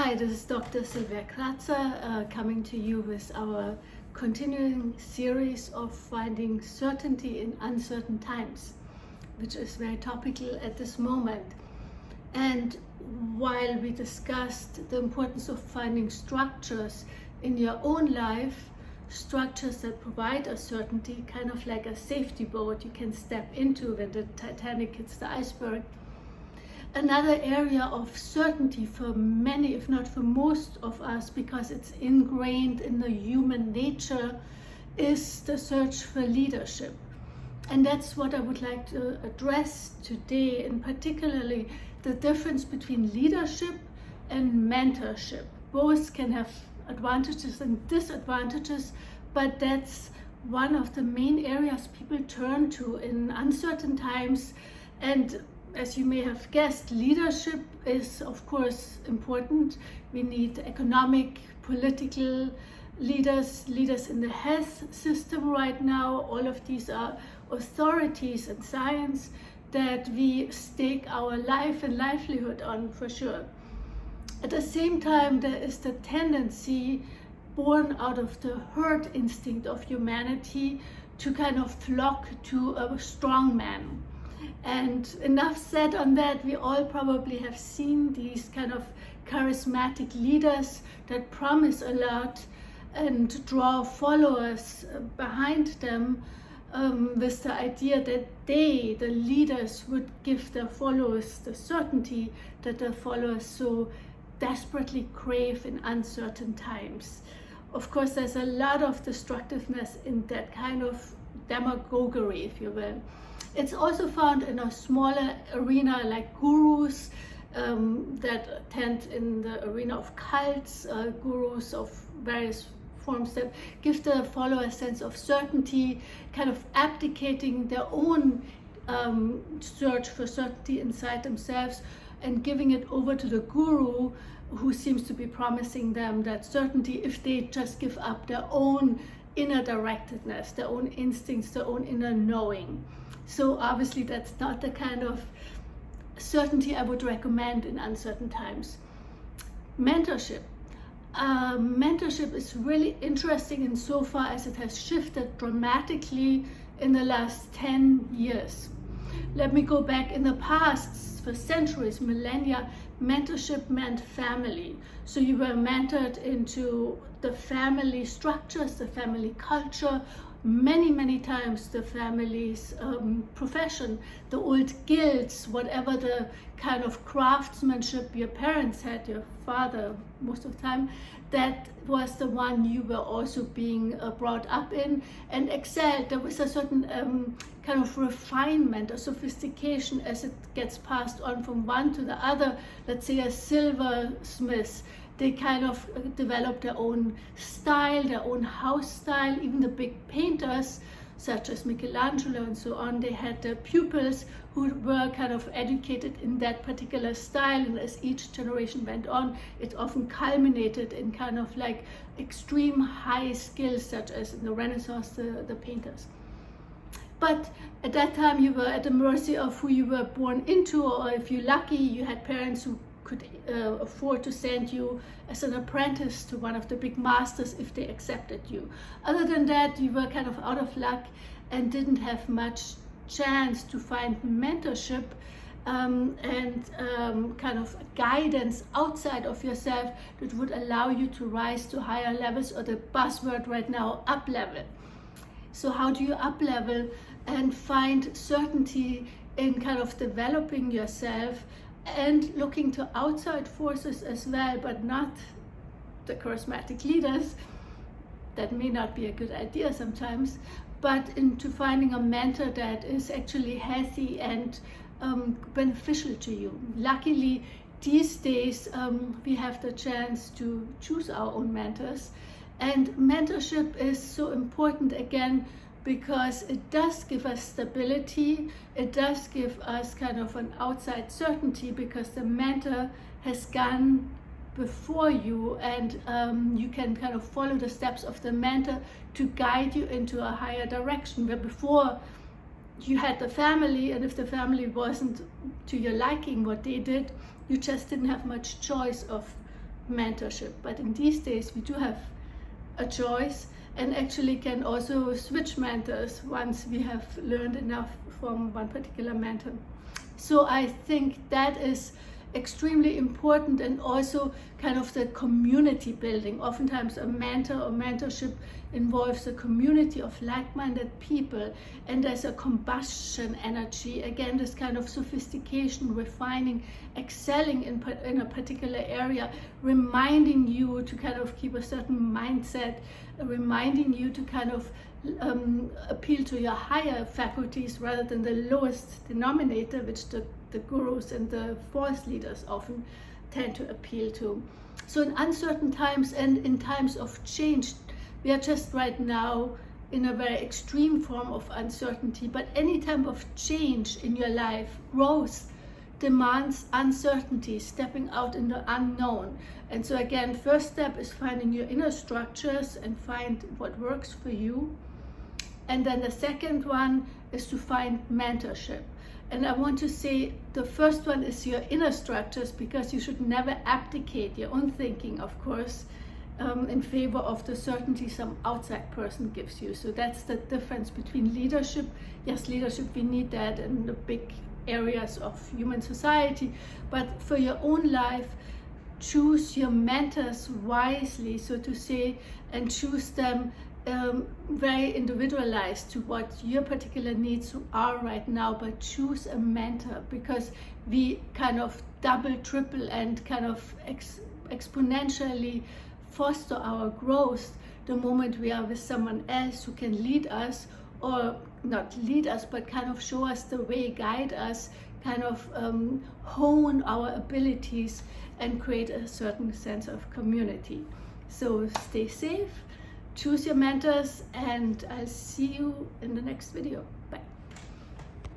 Hi, this is Dr. Sylvia Kratzer coming to you with our continuing series of finding certainty in uncertain times, which is very topical at this moment. And while we discussed the importance of finding structures in your own life, structures that provide a certainty, kind of like a safety boat you can step into when the Titanic hits the iceberg. Another area of certainty for many, if not for most of us, because it's ingrained in the human nature, is the search for leadership. And that's what I would like to address today, and particularly the difference between leadership and mentorship. Both can have advantages and disadvantages, but that's one of the main areas people turn to in uncertain times. And as you may have guessed, leadership is of course important. We need economic, political leaders in the health system right now. All of these are authorities in science that we stake our life and livelihood on, for sure. At the same time, there is the tendency born out of the herd instinct of humanity to kind of flock to a strong man. And enough said on that. We all probably have seen these kind of charismatic leaders that promise a lot and draw followers behind them with the idea that they, the leaders, would give their followers the certainty that their followers so desperately crave in uncertain times. Of course, there's a lot of destructiveness in that kind of demagoguery, if you will. It's also found in a smaller arena like gurus that tend in the arena of cults, gurus of various forms that give the follower a sense of certainty, kind of abdicating their own search for certainty inside themselves and giving it over to the guru, who seems to be promising them that certainty if they just give up their own inner directedness, their own instincts, their own inner knowing. So obviously that's not the kind of certainty I would recommend in uncertain times. Mentorship. Mentorship is really interesting insofar as it has shifted dramatically in the last 10 years. Let me go back in the past. For centuries, millennia, mentorship meant family. So you were mentored into the family structures, the family culture, many times the family's profession, the old guilds, whatever the kind of craftsmanship your parents had, your father most of the time, that was the one you were also being brought up in and excelled. There was a certain kind of refinement or sophistication as it gets passed on from one to the other. Let's say a silversmith, they kind of developed their own style, their own house style. Even the big painters, such as Michelangelo and so on, they had their pupils who were kind of educated in that particular style. And as each generation went on, it often culminated in kind of like extreme high skills, such as in the Renaissance, the painters. But at that time, you were at the mercy of who you were born into, or if you're lucky, you had parents who could afford to send you as an apprentice to one of the big masters if they accepted you. Other than that, you were kind of out of luck and didn't have much chance to find mentorship and kind of guidance outside of yourself that would allow you to rise to higher levels, or the buzzword right now, up level. So how do you up level and find certainty in kind of developing yourself and looking to outside forces as well, but not the charismatic leaders? That may not be a good idea sometimes, but into finding a mentor that is actually healthy and beneficial to you. Luckily, these days we have the chance to choose our own mentors, and mentorship is so important again because it does give us stability, it does give us kind of an outside certainty because the mentor has gone before you, and you can kind of follow the steps of the mentor to guide you into a higher direction, where before you had the family, and if the family wasn't to your liking what they did, you just didn't have much choice of mentorship. But in these days, we do have a choice, and actually can also switch mentors once we have learned enough from one particular mentor. So I think that is extremely important, and also kind of the community building. Oftentimes a mentor or mentorship involves a community of like-minded people, and there's a combustion energy, again, this kind of sophistication, refining, excelling in a particular area, reminding you to kind of keep a certain mindset, reminding you to kind of appeal to your higher faculties rather than the lowest denominator, which the gurus and the false leaders often tend to appeal to. So in uncertain times and in times of change, we are just right now in a very extreme form of uncertainty, but any type of change in your life, growth, demands uncertainty, stepping out in the unknown. And so again, first step is finding your inner structures and find what works for you. And then the second one is to find mentorship. And I want to say the first one is your inner structures, because you should never abdicate your own thinking, of course, in favor of the certainty some outside person gives you. So that's the difference between leadership. Yes, leadership, we need that in the big areas of human society, but for your own life, choose your mentors wisely, so to say, and choose them very individualized to what your particular needs are right now. But choose a mentor, because we kind of double, triple, and kind of exponentially foster our growth the moment we are with someone else who can lead us, or not lead us, but kind of show us the way, guide us, kind of hone our abilities and create a certain sense of community. So stay safe, choose your mentors, and I'll see you in the next video. Bye.